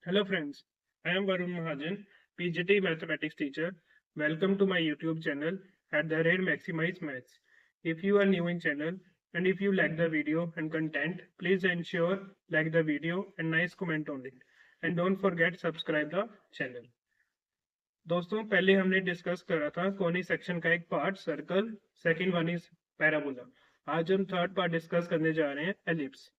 Hello friends, I am Varun Mahajan, PGT mathematics teacher. Welcome to my YouTube channel at the rate Maximize Maths. If you are new in channel and if you like the video and content, please ensure like the video and nice comment on it. And don't forget subscribe the channel. दोस्तों पहले हमने discuss करा था कोनी section का एक part circle, second one is parabola. आज हम थर्ड पार्ट डिस्कस करने जा रहे हैं एलिप्स.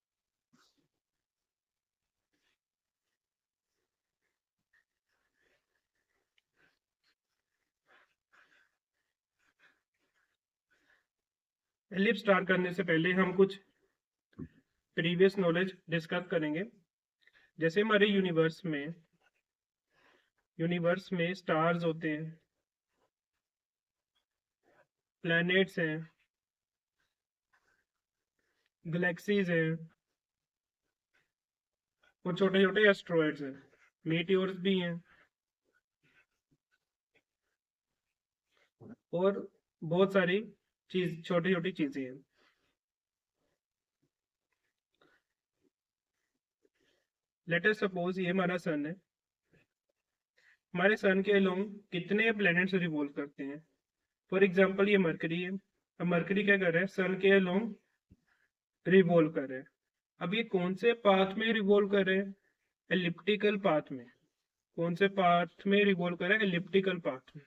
एलिप्स स्टार्ट करने से पहले हम कुछ प्रीवियस नॉलेज डिस्कस करेंगे. जैसे हमारे यूनिवर्स में स्टार्स होते हैं, प्लैनेट्स हैं, गैलेक्सीज हैं और छोटे छोटे एस्ट्रॉयड्स हैं, मीटियोर्स भी हैं और बहुत सारी छोटी छोटी चीजें हैं. लेट अस सपोज ये हमारा सन है. हमारे सन के अलोंग कितने प्लैनेट्स रिवॉल्व करते हैं? फॉर एग्जांपल ये मरकरी है. अब मरकरी क्या कर रहा है? सन के अलोंग रिवॉल्व कर रहे हैं. अब ये कौन से पाथ में रिवॉल्व कर रहे हैं? एलिप्टिकल पाथ में. कौन से पाथ में रिवॉल्व कर रहे हैं? एलिप्टिकल पाथ में.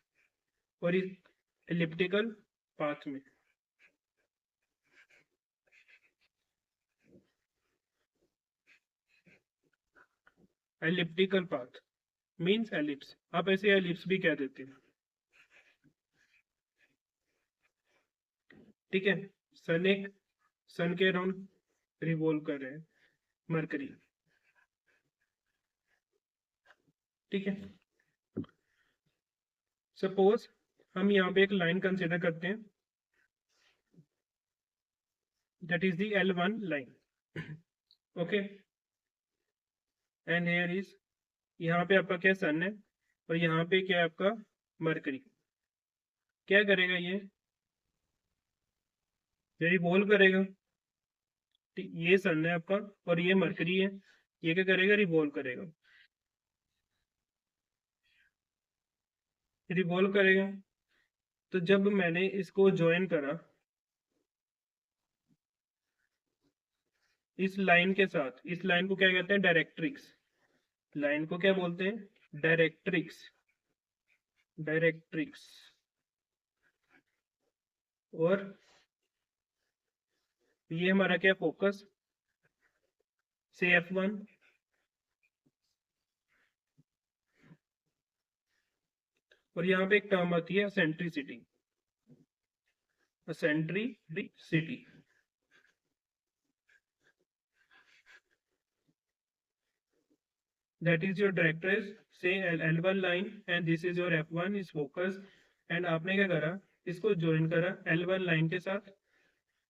और इस एलिप्टिकल पाथ में एलिप्टिकल पाथ मीन्स एलिप्स. आप ऐसे एलिप्स भी कह देते हैं. ठीक है. सन के अराउंड रिवॉल्व कर रहे हैं मरकरी. ठीक है. सपोज हम यहाँ पे एक लाइन कंसिडर करते हैं, that is the L1 line. Okay. And here is, यहाँ पे आपका क्या सन है और यहाँ पे क्या है आपका मरकरी. क्या करेगा ये रिवॉल्व करेगा. ये सन है आपका और ये मरकरी है. ये क्या करेगा? रिवॉल्व करेगा. रिवॉल्व करेगा. तो जब मैंने इसको ज्वाइन करा इस लाइन के साथ, इस लाइन को क्या कहते हैं? डायरेक्ट्रिक्स. लाइन को क्या बोलते हैं? डायरेक्ट्रिक्स. डायरेक्ट्रिक्स. और ये हमारा क्या फोकस से F1. और यहाँ पे एक टर्म आती है centricity. Centricity. that is your directress, say L1 line and this is your F1 is focus. and आपने क्या करा? इसको ज्वाइन करा L1 लाइन के साथ.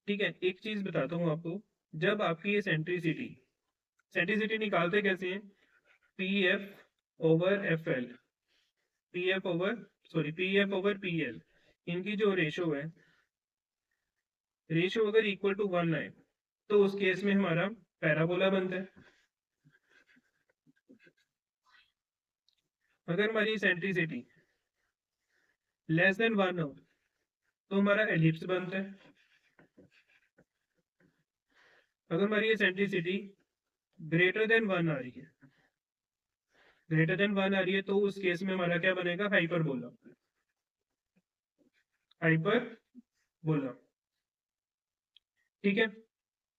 ठीक है. एक चीज बताता हूँ आपको. जब आपकी ये सेंट्रिसिटी निकालते कैसे हैं? PF over FL, PF over PL. इनकी जो रेशो है, रेशो अगर इक्वल टू 1 है तो उस केस में हमारा पैराबोला बनता है. अगर हमारी सेंट्रिसिटी लेस देन 1 हो तो हमारा एलिप्स बनता है. अगर हमारी ये सेंट्रिसिटी ग्रेटर देन 1 आ रही है, तो उस केस में हमारा क्या बनेगा? हाइपरबोला. ठीक है.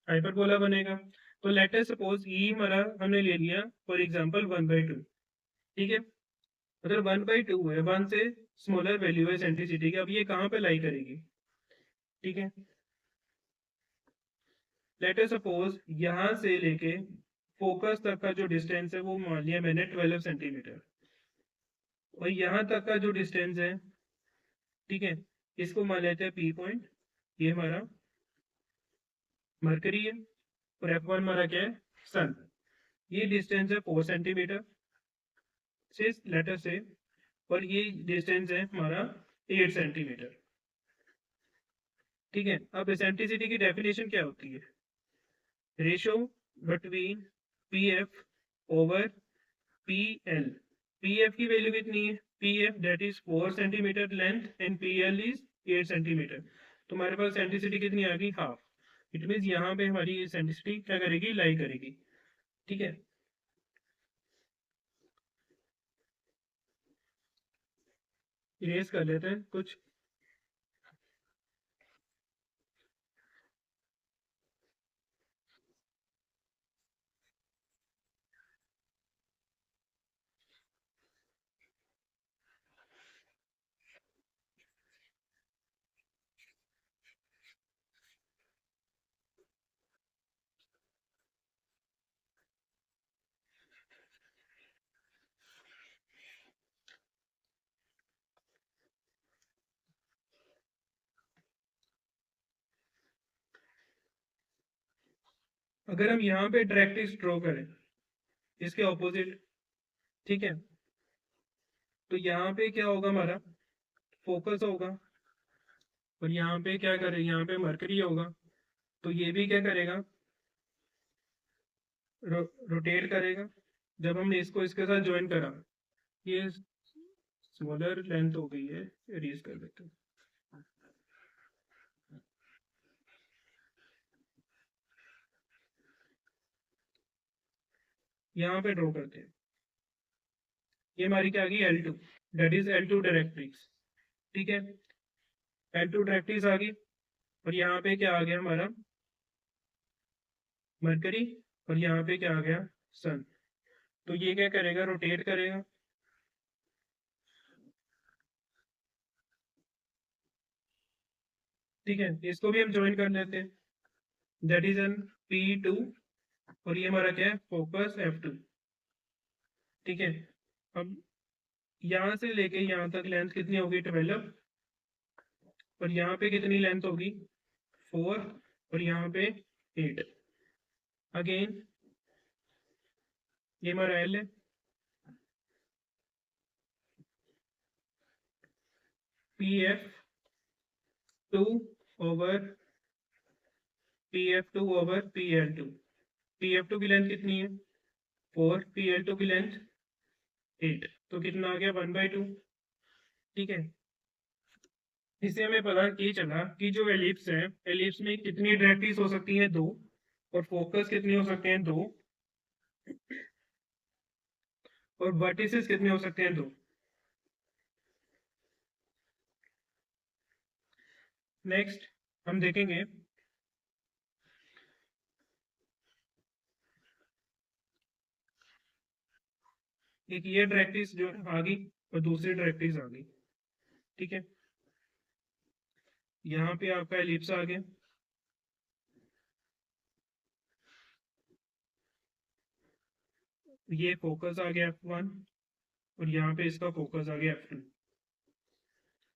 हाइपरबोला बनेगा. तो लेट अस सपोज ई हमारा हमने ले लिया फॉर एग्जांपल 1/2. ठीक है. अगर 1/2 है, 1 से स्मॉलर वैल्यू है सेंट्रिसिटी की. अब ये कहाँ पे लाई करेगी? ठीक है. लेट अस सपोज यहां से लेके फोकस तक का जो डिस्टेंस है वो मान लिया मैंने 12 सेंटीमीटर. और यहां तक का जो डिस्टेंस है, ठीक है, इसको मान लेते हैं P पॉइंट. ये हमारा मरकरी है और F1 हमारा क्या है? सन. ये डिस्टेंस है 4 सेंटीमीटर से लेटर से. और ये डिस्टेंस है हमारा 8 सेंटीमीटर. ठीक है. अब एसेंट्रिसिटी की डेफिनेशन क्या होती है? Ratio between PF over P L. P F की वैल्यू कितनी है? P F that is 4 centimetre length and P L is 8 centimetre. तो हमारे पास सेंटिसिटी कितनी आ गई? हाफ। इट मीन यहाँ पे हमारी सेंटिसिटी क्या करेगी? लाई करेगी। ठीक है, इरेज कर लेते हैं कुछ। अगर हम यहाँ पे डायरेक्ट्रिक्स ड्रॉ करें इसके ऑपोजिट, ठीक है, तो यहाँ पे क्या होगा? हमारा फोकस होगा, और यहाँ पे क्या करे? यहाँ पे मरकरी होगा। तो ये भी क्या करेगा? रोटेट करेगा। जब हमने इसको इसके साथ ज्वाइन करा, ये स्मॉलर लेंथ हो गई है, इरेज कर देते हैं। यहाँ पे ड्रॉ करते हैं। ये हमारी क्या आ गई? L2, that is L2 directrix. ठीक है, L2 डायरेक्ट्रिक्स आ गई, और यहाँ पे क्या आ गया? हमारा मरकरी, और यहाँ पे क्या आ गया? सन। तो ये क्या करेगा? रोटेट करेगा। ठीक है, इसको भी हम ज्वाइन कर लेते हैं, दैट इज एन P2, और ये हमारा क्या है? Focus F2। ठीक है, अब यहाँ से लेके यहाँ तक लेंथ कितनी होगी? 12। और यहाँ पे कितनी लेंथ होगी? 4। और यहाँ पे 8। अगेन ये हमारा L है, PF2 over PF2 over PL2। PF2 की लेंथ कितनी है? 4। PL2 की लेंथ 8। तो कितना आ गया? 1/2। ठीक है, इससे हमें पता ये चला कि जो एलिप्स है, एलिप्स में कितनी डायरेक्ट्रिक्स हो सकती हैं? 2। और फोकस कितने हो सकते हैं? 2। और वर्टिसेस कितने हो सकते हैं? 2। नेक्स्ट हम देखेंगे एक ये डायरेक्ट्रिक्स जो आ गई, और दूसरी डायरेक्ट्रिक्स आ गई। ठीक है, यहाँ पे आपका एलिप्स आ गया, ये फोकस आ गया F1, और यहाँ पे इसका फोकस आ गया F2।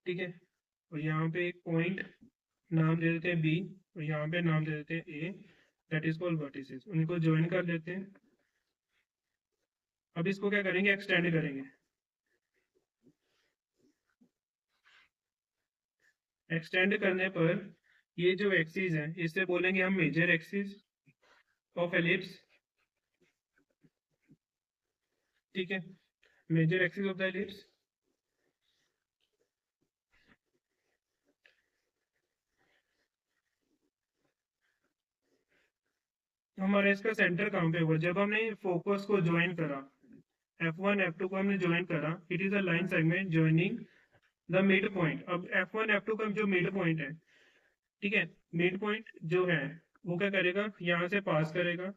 ठीक है, और यहाँ पे एक पॉइंट नाम दे देते हैं B, और यहाँ पे नाम दे देते हैं A, that is called vertices. उनको ज्वाइन कर देते हैं। अब इसको क्या करेंगे? एक्सटेंड करेंगे। एक्सटेंड करने पर ये जो एक्सिस है, इससे बोलेंगे हम मेजर एक्सिस ऑफ एलिप्स। ठीक है, major axis of the ellipse. हमारा इसका सेंटर कहाँ पे होगा? जब हमने फोकस को ज्वाइन करा, F1 F2 को हमने ज्वाइन करा, it is a line segment joining the mid point. अब F1 F2 का जो मिड पॉइंट है, ठीक है, मिड पॉइंट जो है वो क्या करेगा? यहाँ से पास करेगा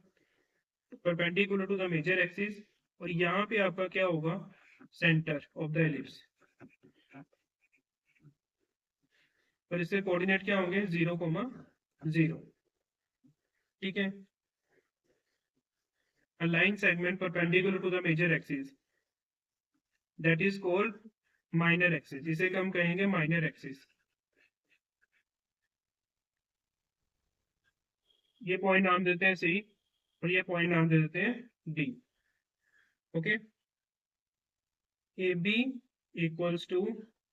perpendicular to the major axis, और यहाँ पे आपका क्या होगा? Centre of the ellipse. और इसके कोऑर्डिनेट क्या होंगे? 0,0। ठीक है, a line segment perpendicular to the major axis that is called minor axis, इसे हम कहेंगे minor axis। ये पॉइंट नाम देते हैं C, और ये पॉइंट नाम दे देते हैं D। Okay, AB equals to,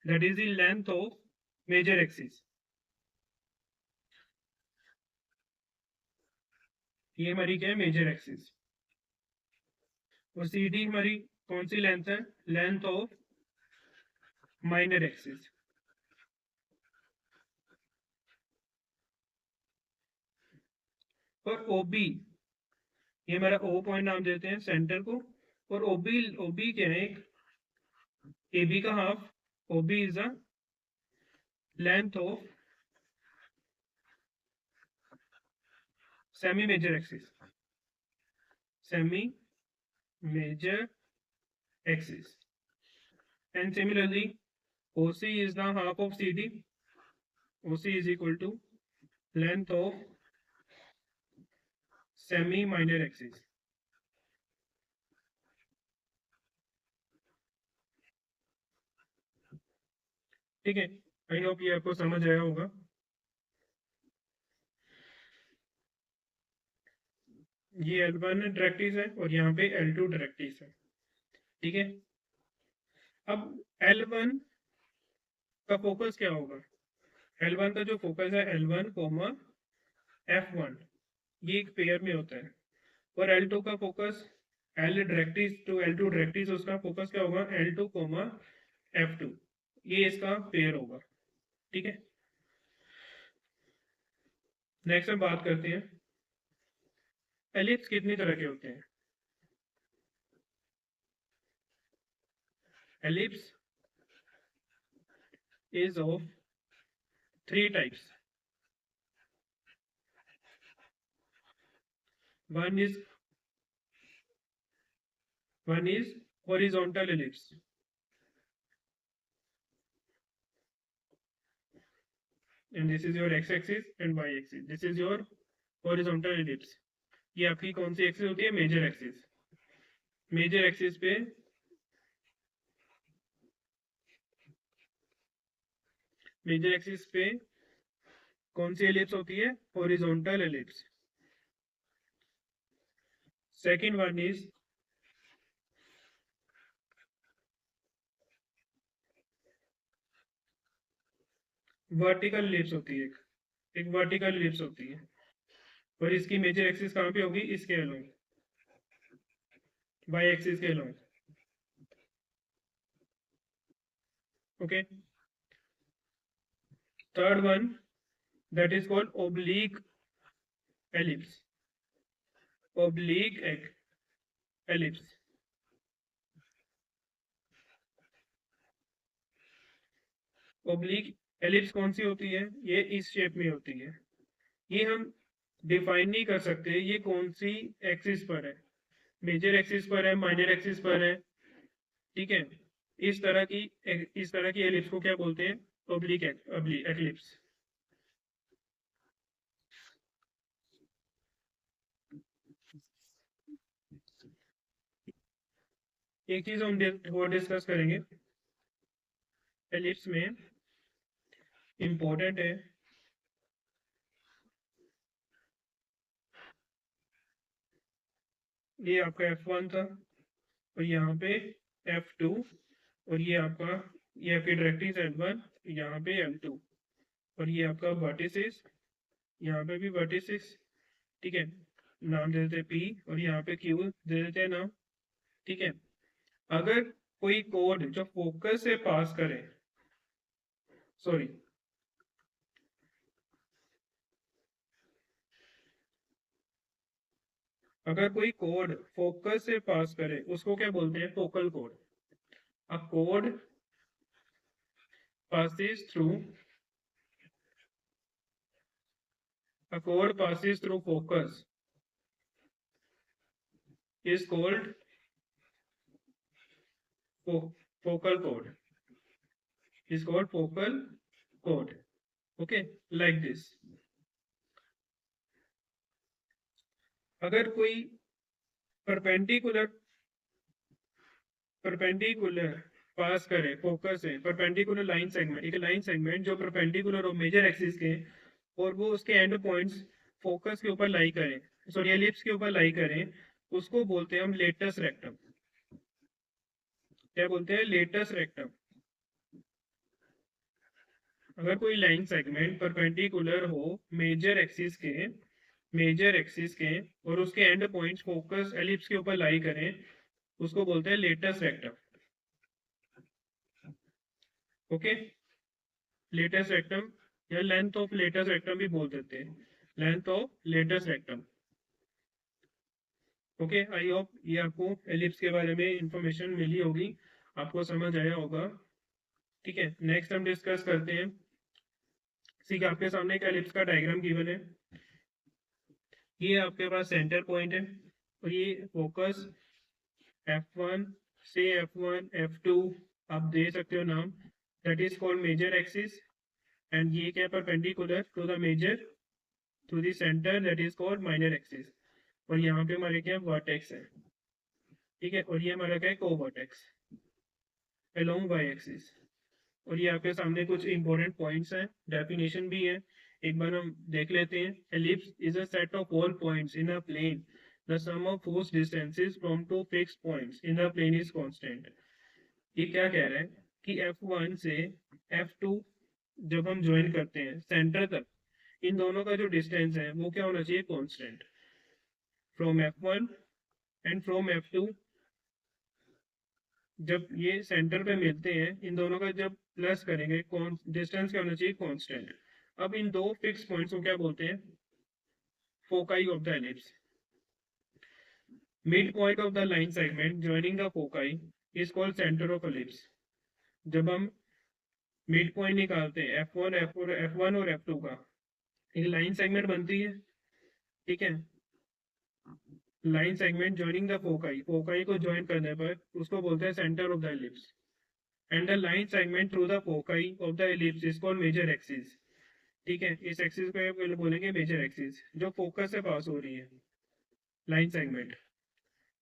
that is the length of major axis। ये हमारी क्या है? Major axis. और सी डी हमारी कौन सी लेंथ है, लेंथ ऑफ माइनर एक्सिस। और ओबी, ये हमारा ओ पॉइंट नाम देते हैं सेंटर को, और ओबी, ओबी क्या है, ए बी का half, OB is the length of semi major axis, semi major axis. And similarly, OC is the half of CD. OC is equal to length of semi minor axis. ठीक है, आई hope ये आपको समझ आया होगा। ये L1 डायरेक्ट्रिस है और यहाँ पे L2 डायरेक्ट्रिस है। ठीक है, अब L1 का फोकस क्या होगा, L1 का जो फोकस है L1, F1, ये एक पेयर में होता है। और L2 का फोकस L डायरेक्ट्रिस टू L2 डायरेक्ट्रिस, उसका फोकस क्या होगा, L2, F2, ये इसका पेयर होगा। ठीक है, नेक्स्ट हम बात करते हैं एलिप्स कितनी तरह के होते हैं। Ellipse is of 3 types. One is horizontal ellipse. And this is your x-axis and y-axis. This is your horizontal ellipse. ये आपकी कौन सी एक्सिस होती है, मेजर एक्सिस। मेजर एक्सिस पे कौन सी एलिप्स होती है, horizontal ellipse. Second one is vertical ellipse होती है, एक वर्टिकल एलिप्स होती है, और इसकी मेजर एक्सिस कहाँ पे होगी, इसके अलोंग, वाई एक्सिस के along. Okay, third one that is called oblique ellipse. Oblique ellipse. Oblique ellipse कौन सी होती है, ये इस शेप में होती है। ये हम डिफाइन नहीं कर सकते ये कौन सी एक्सिस पर है, मेजर एक्सिस पर है, माइनर एक्सिस पर है। ठीक है, इस तरह की एलिप्स को क्या बोलते हैं, ओब्लिक एलिप्स। एक चीज हम और डिस्कस करेंगे एलिप्स में, इंपॉर्टेंट है, ये आपका F1 था और यहाँ पे F2, और ये आपकी डायरेक्ट्रिस L1, यहाँ पे L2, और ये आपका वर्टिसेस, यहाँ पे भी वर्टिसेस। ठीक है, नाम दे देते P और यहाँ पे Q दे देते हैं नाम। ठीक है, अगर कोई कोड जो फोकस से पास करे, सॉरी अगर कोई कोड फोकस से पास करे उसको क्या बोलते हैं, focal code. A code passes through focus is called focal code. Okay, like this. अगर कोई परपेंडिकुलर पास करे फोकस से, परपेंडिकुलर लाइन सेगमेंट, एक लाइन सेगमेंट जो परपेंडिकुलर हो मेजर एक्सिस के, और वो उसके एंड पॉइंट्स फोकस के ऊपर लाई करें, सॉरी एलिप्स के ऊपर लाई करें, उसको बोलते हैं हम लेटस रेक्टम। क्या बोलते हैं, लेटस रेक्टम। अगर कोई लाइन सेगमेंट परपेंडिकुलर हो मेजर एक्सिस के और उसके एंड पॉइंट्स फोकस एलिप्स के ऊपर लाई करें, उसको बोलते हैं latus rectum. Okay, latus rectum या लेंथ ऑफ लेटस रेक्टम भी बोल देते हैं, length of latus rectum. Okay, I hope ये आपको एलिप्स के बारे में इंफॉर्मेशन मिली होगी, आपको समझ आया होगा। ठीक है, नेक्स्ट हम डिस्कस करते हैं। ठीक है, आपके सामने एक एलिप्स का डायग्राम गिवन है। ये आपके पास सेंटर पॉइंट है और ये फोकस F1 से F1 F2 आप दे सकते हो नाम, that is called major axis. And ये क्या perpendicular to the major to the centre, that is called minor axis. और यहाँ पे हमारे क्या वर्टेक्स है। ठीक है, और ये हमारा क्या है को वर्टेक्स अलोंग वाई एक्सिस। और ये आपके सामने कुछ इंपॉर्टेंट पॉइंट्स हैं, डेफिनेशन भी है, एक बार हम देख लेते हैं। Ellipse is a set of all points in a plane, the sum of whose distances from two fixed points in the plane is constant। ये क्या कह रहा है कि F1 से F2 जब हम ज्वाइन करते हैं सेंटर तक, इन दोनों का जो डिस्टेंस है वो क्या होना चाहिए, constant. From F1 and from F2 जब ये सेंटर पे मिलते हैं, इन दोनों का जब प्लस करेंगे डिस्टेंस क्या होना चाहिए, कांस्टेंट। अब इन दो फिक्स पॉइंट्स को क्या बोलते हैं, foci of the ellipse. Mid point of the line segment joining the foci is called centre of ellipse. जब हम मिड पॉइंट निकालते हैं F1 और F2 का, एक लाइन सेगमेंट बनती है। ठीक है, line segment joining the foci, foci को ज्वाइन करने पर उसको बोलते हैं centre of the ellipse. And the line segment through the foci of the ellipse is called major axis. ठीक है, इस एक्सिस को बोलेंगे मेजर एक्सिस, जो फोकस से पास हो रही है, line segment.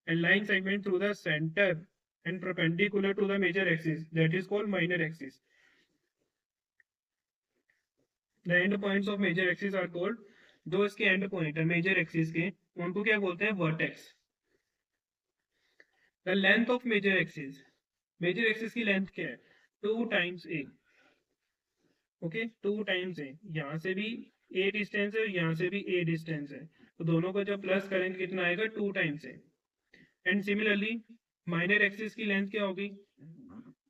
And line segment through the centre and perpendicular to the major axis, that is called minor axis. The end points of major axis are called, जो इसके end point है major axis के, उनको क्या बोलते हैं, vertex. The length of major axis, major axis की length क्या है, 2 times a. Okay, 2 times a, यहाँ से भी ए डिस्टेंस है, यहाँ से भी ए डिस्टेंस है, तो दोनों को जब प्लस करेंगे कितना आएगा, 2 times A. And similarly minor axis की लेंथ क्या होगी,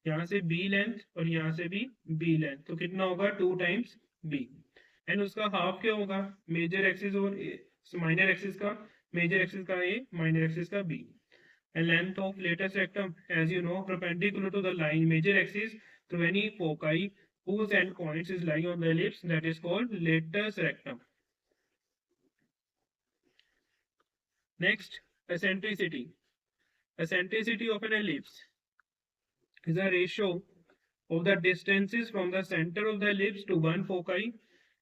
यहाँ से बी लेंथ और यहाँ से भी बी लेंथ, तो कितना होगा, 2 टाइम्स बी। एंड उसका हाफ क्या होगा, मेजर एक्सिस और माइनर एक्सिस का, मेजर एक्सिस का ए, माइनर एक्सिस का b. And length of latus rectum, as you know, perpendicular to the line major axis through any foci whose end points is lying on the ellipse, that is called latus rectum. Next, eccentricity. Eccentricity of an ellipse is a ratio of the distances from the center of the ellipse to one foci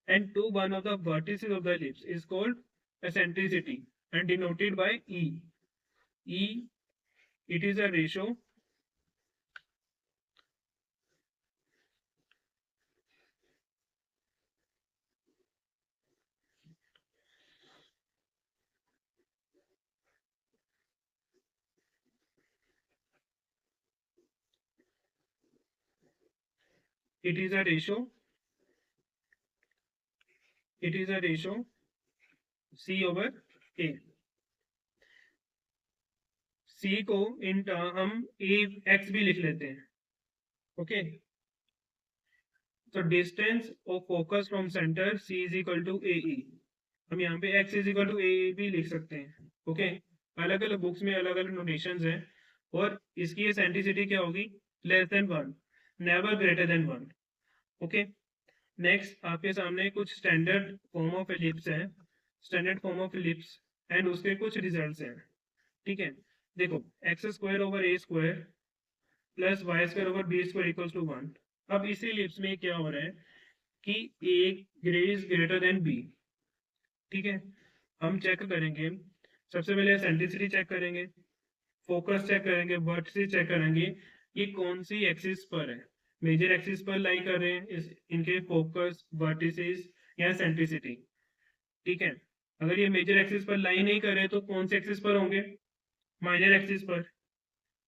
and to one of the vertices of the ellipse is called eccentricity and denoted by E. E, it is a ratio it is a ratio C over A. C को इन हम ए x भी लिख लेते हैं। Okay, तो distance of focus from center C is equal to A E, हम यहाँ पे x is equal to A भी लिख सकते हैं। ओके, अलग अलग बुक्स में अलग अलग नोटेशंस हैं। और इसकी एसेंट्रिसिटी क्या होगी, less than 1, never greater than 1। Okay, next आपके सामने कुछ स्टैंडर्ड फॉर्म ऑफ एलिप्स हैं, standard form of ellipse and उसके कुछ रिजल्ट्स हैं। ठीक है, देखो, x square over a square plus y square over b square equals to 1। अब इसी एलिप्स में क्या हो रहा है कि ए इज ग्रेटर देन बी। ठीक है, हम चेक करेंगे, सबसे पहले एसेंट्रिसिटी चेक करेंगे, फोकस चेक करेंगे, वर्टिसेस चेक करेंगे, ये कौन सी एक्सिस पर है, मेजर एक्सिस पर लाई कर रहे हैं इनके फोकस, वर्टिसेस या एसेंट्रिसिटी। ठीक है, अगर ये मेजर एक्सिस पर लाई नहीं कर रहे तो कौन से एक्सिस पर होंगे, माइनर एक्सिस पर।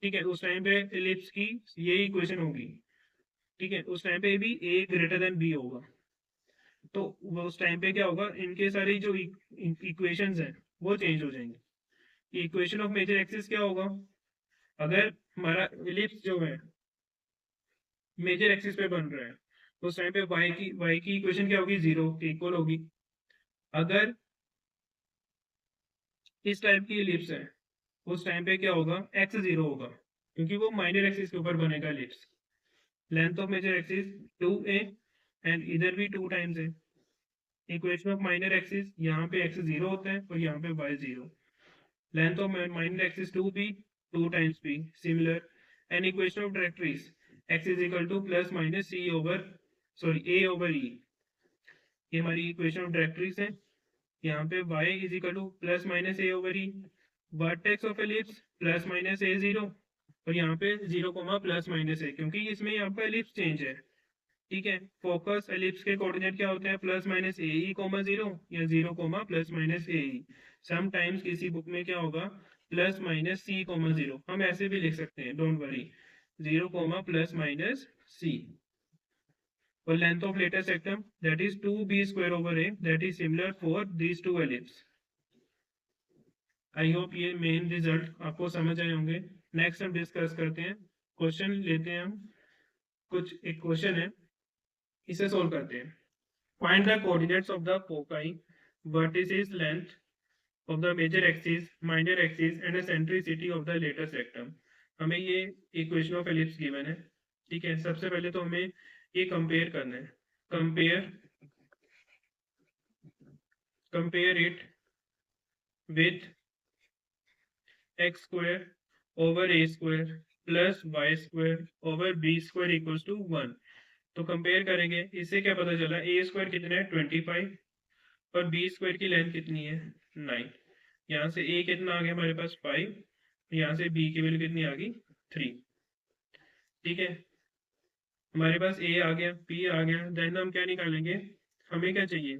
ठीक है, उस टाइम पे एलिप्स की यही इक्वेशन होगी। ठीक है, उस टाइम पे भी ए ग्रेटर देन बी होगा, तो उस टाइम पे क्या होगा, इनके सारी जो इक्वेशंस हैं वो चेंज हो जाएंगे। इक्वेशन ऑफ मेजर एक्सिस क्या होगा, अगर हमारा एलिप्स जो है मेजर एक्सिस पे बन रहा है तो उस टाइम पे y की इक्वेशन क्या होगी, 0 के इक्वल होगी। अगर इस टाइप की एलिप्स है उस टाइम पे क्या होगा, x 0 होगा, क्योंकि वो माइनर एक्सिस के ऊपर बनेगा ellipse. Length of major axis 2a and इधर भी 2 टाइम्स है। इक्वेशन ऑफ माइनर एक्सिस, यहाँ पे x 0 होता है और यहाँ पे y 0। Length of minor axis 2b, 2 times b, similar. And equation of directrix x is equal two plus minus c over a over e। ये हमारी इक्वेशन ऑफ डायरेक्ट्रिक्स है। यहाँ पे y is equal two plus minus a over e, vertex of ellipse plus minus a 0, और यहाँ पे 0 comma plus minus a, क्योंकि इसमें यहाँ पे एलिप्स चेंज है। ठीक है, फोकस एलिप्स के कोऑर्डिनेट क्या होते हैं, प्लस माइनस ए ई कोमा 0 या 0 कोमा प्लस माइनस ए ई। समटाइम्स किसी बुक में क्या होगा, प्लस माइनस सी कोमा 0, हम ऐसे भी लिख सकते हैं, don't worry, 0 comma plus minus C. और length of latus rectum that is 2b square over a, that is similar for these two ellipse. I hope ये मेन रिजल्ट आपको समझ आए होंगे। नेक्स्ट हम डिस्कस करते हैं, क्वेश्चन लेते हैं हम। कुछ एक क्वेश्चन है, इसे सोल्व करते हैं। Find the coordinates of the foci, vertices, length of the major axis, minor axis and the centricity of the later sectum। हमें ये इक्वेशन ऑफ एलिप्स गिवन है। ठीक है, सबसे पहले तो हमें ये कंपेयर करना है। Compare it with x square over a square plus y square over b square equals to 1। तो कंपेयर करेंगे, इससे क्या पता चला, ए स्क्वायर कितना है 25 और बी स्क्वायर की लेंथ कितनी है 9। यहाँ से ए कितना आ गया हमारे पास 5, यहाँ से बी की वैल्यू कितनी आ गई 3। ठीक है, हमारे पास ए आ गया, बी आ गया, देन हम क्या निकालेंगे, हमें क्या चाहिए,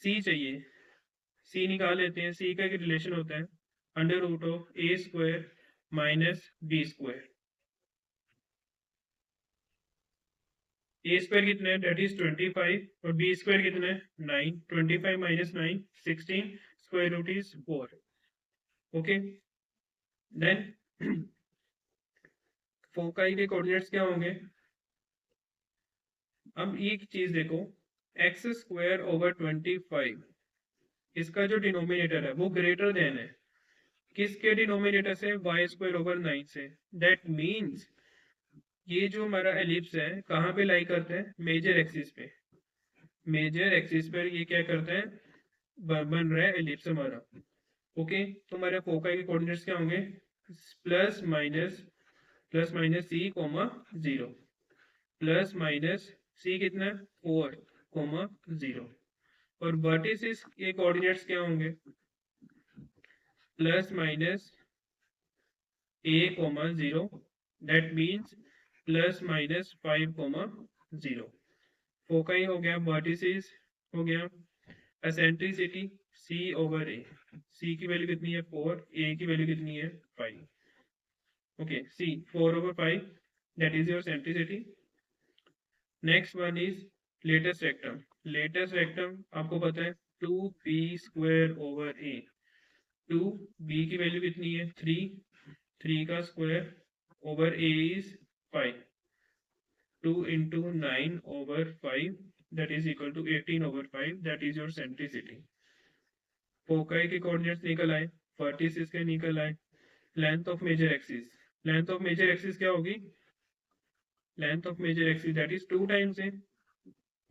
सी चाहिए। सी निकाल लेते हैं। सी का रिलेशन होता है under root of A square minus B square. A square कितना है, दैट इज 25, और बी स्क्वायर कितना है 9। 25 minus 9 16, square root is 4। Okay, then foci के कोऑर्डिनेट्स क्या होंगे। अब एक चीज देखो, एक्स स्क्वायर ओवर 25, इसका जो डिनोमिनेटर है वो ग्रेटर देन है किसके डिनोमिनेटर से, वाई स्क्वायर ओवर 9 से। दैट मीन्स ये जो हमारा एलिप्स है कहाँ पे लाई करता है, मेजर एक्सिस पे। मेजर एक्सिस पर ये क्या करता है, बन रहा है एलिप्स हमारा। ओके, तो हमारे फोकाई के कोऑर्डिनेट्स क्या होंगे, plus minus C comma 0, plus minus C कितना 4 कोमा 0, और वर्टिसेस के कोऑर्डिनेट्स क्या होंगे, plus minus a comma 0, that means plus minus 5 comma 0। Foci हो गया, वर्टिसेस हो गया, eccentricity C over A, C की वैल्यू कितनी है 4, ए की वैल्यू कितनी है 5। Okay, c 4 over 5, that is your centricity। Next one is latus rectum. Latus rectum आपको पता है 2b square over a। 2b की वैल्यू कितनी है 3, 3 का square over a is 5, 2 into 9 over 5, that is equal to 18 over 5, that is your centricity। Foci के coordinates निकल आए, वर्टिसेस के निकल आए। Length of major axis, length of major axis क्या होगी, length of major axis that is 2 times a.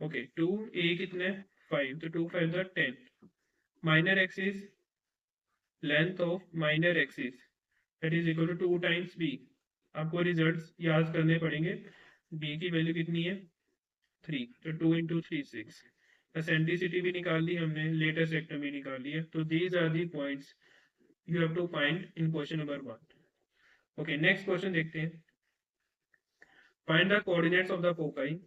Okay, 2 a कितने 5, तो 2 5 10। Minor axis, length of minor axis that is equal to 2 times b. आपको results याद करने पड़ेंगे। B की value कितनी है 3, तो 2 into 3 6। एसेंट्रिसिटी भी निकाल ली हमने, लेटेस्ट सेक्टर भी निकाल लिया। तो these are the points you have to find in question number 1। Okay, next question देखते हैं। Find the coordinates of the foci,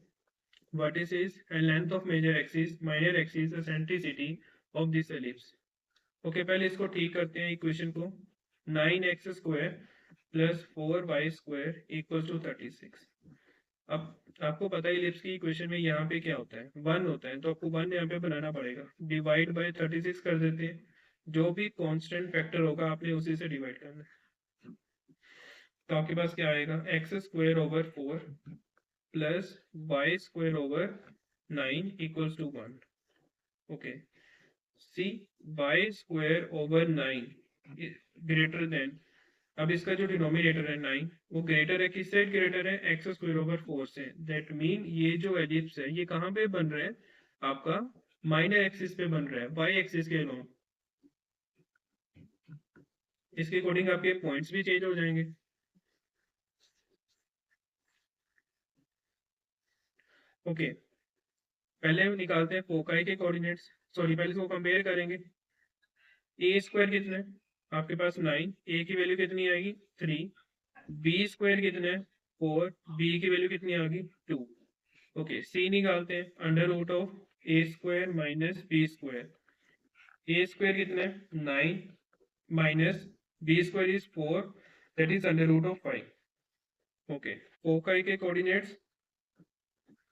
vertices and length of major axis, minor axis, eccentricity of this ellipse। Okay, पहले इसको ठीक करते हैं equation को। 9x square plus 4y square equal to 36। अब आपको पता है इलिप्स की इक्वेशन में यहाँ पे क्या होता है 1 होता है, तो आपको 1 यहाँ पे बनाना पड़ेगा। डिवाइड बाय 36 कर देते हैं, जो भी कांस्टेंट फैक्टर होगा आपने उसी से डिवाइड करना है। तो आपके पास क्या आएगा, x square over 4 plus y square over 9 equals to 1। Okay, see y square over 9 greater than, अब इसका जो डिनोमिनेटर है 9 वो ग्रेटर है, किससे ग्रेटर है, एक्स स्क्वायर ओवर 4 से। दैट मीन ये जो एलिप्स है ये कहाँ पे बन रहा है, आपका माइनर एक्सिस पे बन रहा है, वाई एक्सिस के अलोंग। इसके अकॉर्डिंग आपके पॉइंट्स भी चेंज हो जाएंगे। ओके, पहले हम निकालते हैं फोकाई के कोऑर्डिनेट्स, सॉरी पहले इसको कंपेयर करेंगे। ए स्क्वायर कितना है आपके पास 9, ए की वैल्यू कितनी आएगी 3, बी स्क्वायर कितना है 4, बी की वैल्यू कितनी आ गई 2। ओके, सी निकालते हैं, under root of A square minus B square. A square कितना है 9 minus B square is 4, that is under root of 5। Okay, foci के कोऑर्डिनेट्स,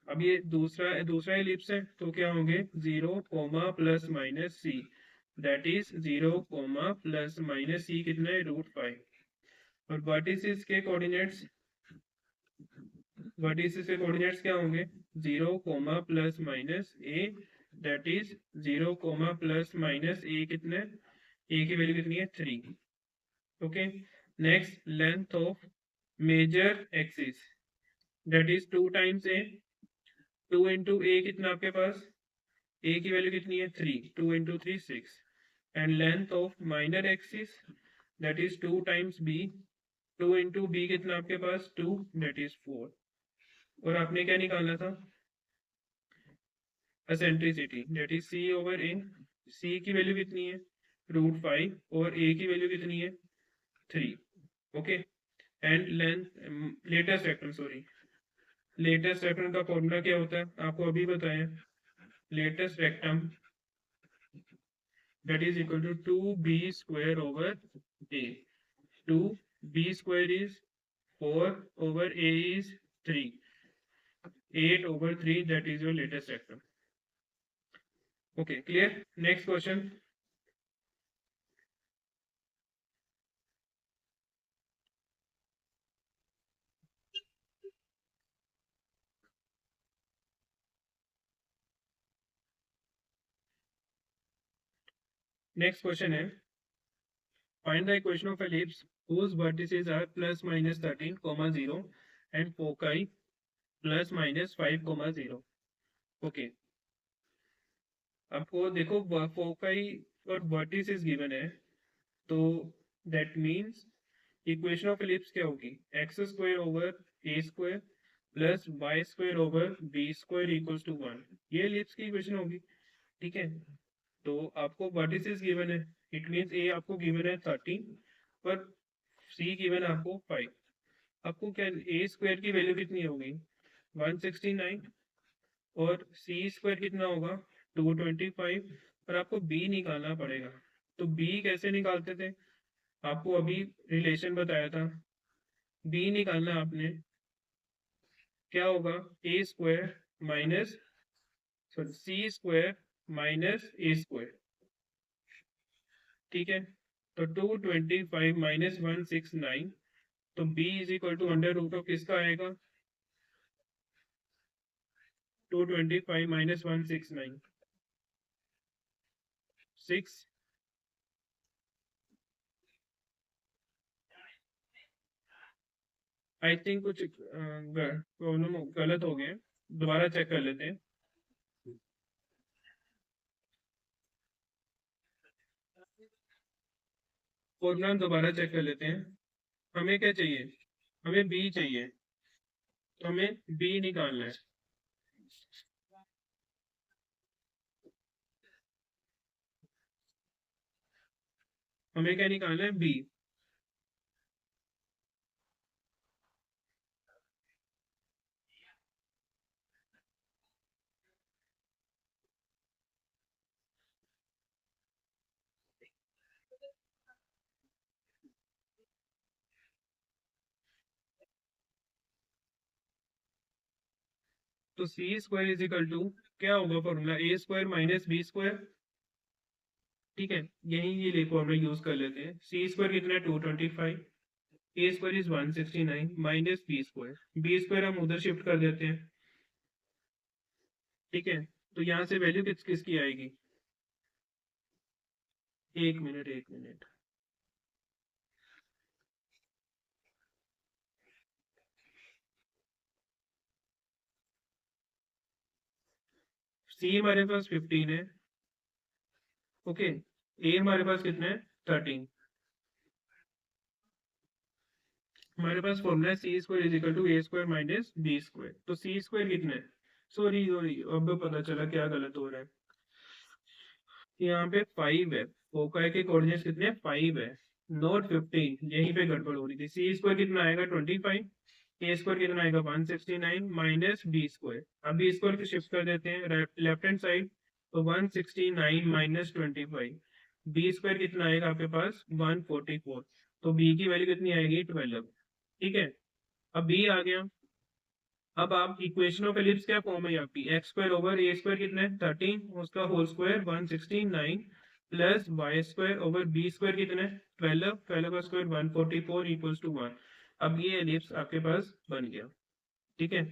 अब ये दूसरा एलिप्स है तो क्या होंगे 0 comma plus minus C, that is 0 comma plus minus C कितना है √5। और वर्टिसेस के कोऑर्डिनेट्स, क्या होंगे 0 comma plus minus A, that is 0 comma plus minus A कितना है, ए की वैल्यू कितनी है 3। Okay, next length of major axis, that is 2 times A, 2 into A कितना आपके पास, ए की वैल्यू कितनी है 3, 2 into 3 6। And length of minor axis that is 2 times b, 2 into b कितना आपके पास 2, दैट इज 4। और आपने क्या निकालना था, eccentricity, that is C over A. C की वैल्यू कितनी है √5 और ए की वैल्यू कितनी है 3। Okay, and length latus rectum, sorry latus rectum का फॉर्मूला क्या होता है आपको अभी बताया, latus rectum that is equal to 2b square over a, 2b square is 4 over a is 3, 8 over 3, that is your latest rectum. Okay, clear? Next question. Next question is, find the equation of ellipse whose vertices are plus minus 13, 0 and foci plus minus 5, 0. Okay, आपको देखो foci और vertices given है, तो that means equation of ellipse क्या होगी, x square over a square plus y square over b square equals to 1, ये ellipse की equation होगी। ठीक है, तो आपको वर्टिसेस गिवन है, इट मीन्स ए आपको गिवन है 13 पर सी गिवन है आपको 5। आपको क्या ए स्क्वायर की वैल्यू कितनी होगी 169 और सी स्क्वायर कितना होगा 225, और आपको बी निकालना पड़ेगा। तो बी कैसे निकालते थे, आपको अभी रिलेशन बताया था, बी निकालना आपने, क्या होगा a square minus c square minus a square. ठीक है, तो 225 माइनस 169, तो b is equal to under root of किसका आएगा 225 माइनस 169 6। आई थिंक कुछ प्रॉब्लम गलत हो गया, दोबारा चेक कर लेते हैं। फॉर्मूला दोबारा चेक कर लेते हैं। हमें क्या चाहिए, हमें बी चाहिए, तो हमें बी निकालना है। हमें क्या निकालना है बी, तो C square is equal to क्या होगा फॉर्मूला ए स्क्वायर माइनस बी स्क्वायर। ठीक है, यही ये फॉर्मूला यूज कर लेते हैं। सी स्क्वायर कितना है 225 A square is 169 minus B square, B square हम उधर शिफ्ट कर देते हैं, ठीक है। तो यहाँ से वैल्यू किसकी आएगी, एक मिनट एक मिनट, सी हमारे पास 15 है, ओके, ए हमारे पास कितना है 13, हमारे पास फॉर्मूला है C square is equal to A square minus B square, तो सी स्क्वायर कितना है, सॉरी सॉरी अब पता चला क्या गलत हो रहा है, यहाँ पे 5 है, फोकाई के कोऑर्डिनेट्स कितने हैं 5 है, नॉट 15, यहीं पे गड़बड़ हो रही थी। सी स्क्वायर कितना आएगा 25, ए स्क्वायर कितना आएगा 169 माइनस बी स्क्वायर, अब बी स्क्वायर को शिफ्ट कर देते हैं लेफ्ट हैंड साइड, तो 169 माइनस 25, बी स्क्वायर कितना आएगा आपके पास 144, तो बी की वैल्यू कितनी आएगी 12, ठीक है। अब बी आ गया, अब आप इक्वेशन ऑफ एलिप्स क्या फॉर्म है आपकी, x square over a square कितना है 13, उसका whole square 169 plus y square over b square कितना है 12, 12 का स्क्वायर 144 इक्वल्स टू 1। अब ये एलिप्स आपके पास बन गया, ठीक है,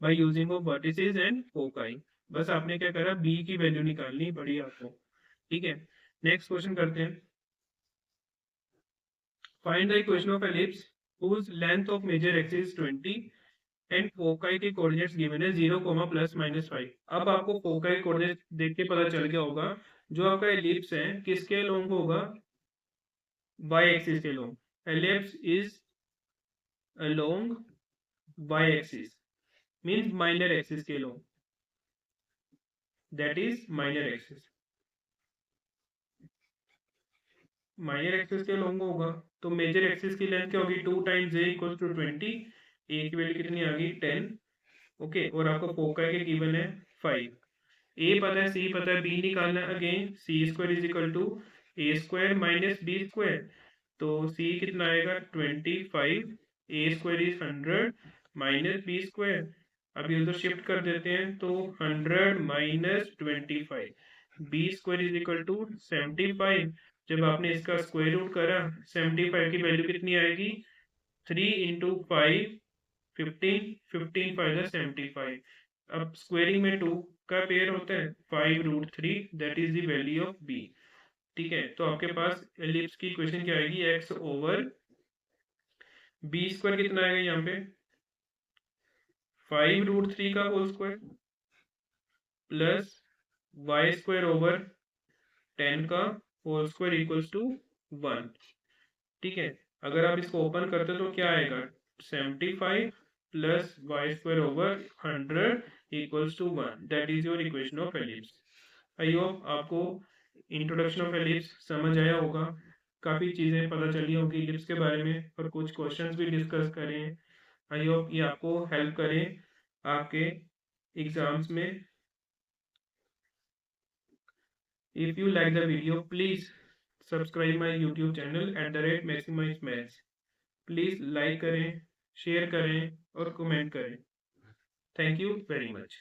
by using of vertices and foci. बस आपने क्या करा, बी की वैल्यू निकालनी पड़ी आपको, ठीक है। नेक्स्ट क्वेश्चन करते हैं, find the equation of ellipse whose length of major axis is 20 and foci के कोऑर्डिनेट्स गिवन है 0, प्लस माइनस 5। अब आपको फोकाई कोऑर्डिनेट देख के पता चल गया होगा जो आपका एलिप्स है किसके लॉन्ग होगा, वाई एक्सिस के along, ellipse is along Y axis means minor axis के along, that is minor axis, minor axis के लॉन्ग होगा, तो मेजर एक्सिस की लेंथ क्या होगी 2 times A equal to 20, A की वैल्यू कितनी आ गई 10, ओके, और आपको फोकाई के गिवन है 5, ए पता है सी पता है, बी निकालना है, again C square is equal to A square minus B square, तो सी कितना आएगा 25, A square is 100 minus B square, अभी उधर शिफ्ट कर देते हैं, तो 100 minus 25, B square is equal to 75, जब आपने इसका स्क्वायर रूट करा 75 की वैल्यू कितनी आएगी 3 इंटू 5 15, 15 5 75, अब स्क्वेयरिंग में 2 का पेयर होता है 5√3, that is the value of b, ठीक है। तो आपके पास एलिप्स की इक्वेशन क्या आएगी, एक्स ओवर बी स्क्वायर कितना आएगा यहाँ पे 5√3 का whole square plus y square over 10 का होल स्क्वायर इक्वल्स टू 1, ठीक है। अगर आप इसको ओपन करते तो क्या आएगा 75 plus y square over 100 equals to 1, that is your equation of ellipse. I hope आपको इंट्रोडक्शन ऑफ एलिप्स समझ आया होगा, काफ़ी चीज़ें पता चली होंगी एलिप्स के बारे में, और कुछ क्वेश्चंस भी डिस्कस करें। आई होप ये आपको हेल्प करें आपके एग्जाम्स में। If you like the video please subscribe my YouTube channel @maximize maths, please like करें, शेयर करें और कमेंट करें। Thank you very much.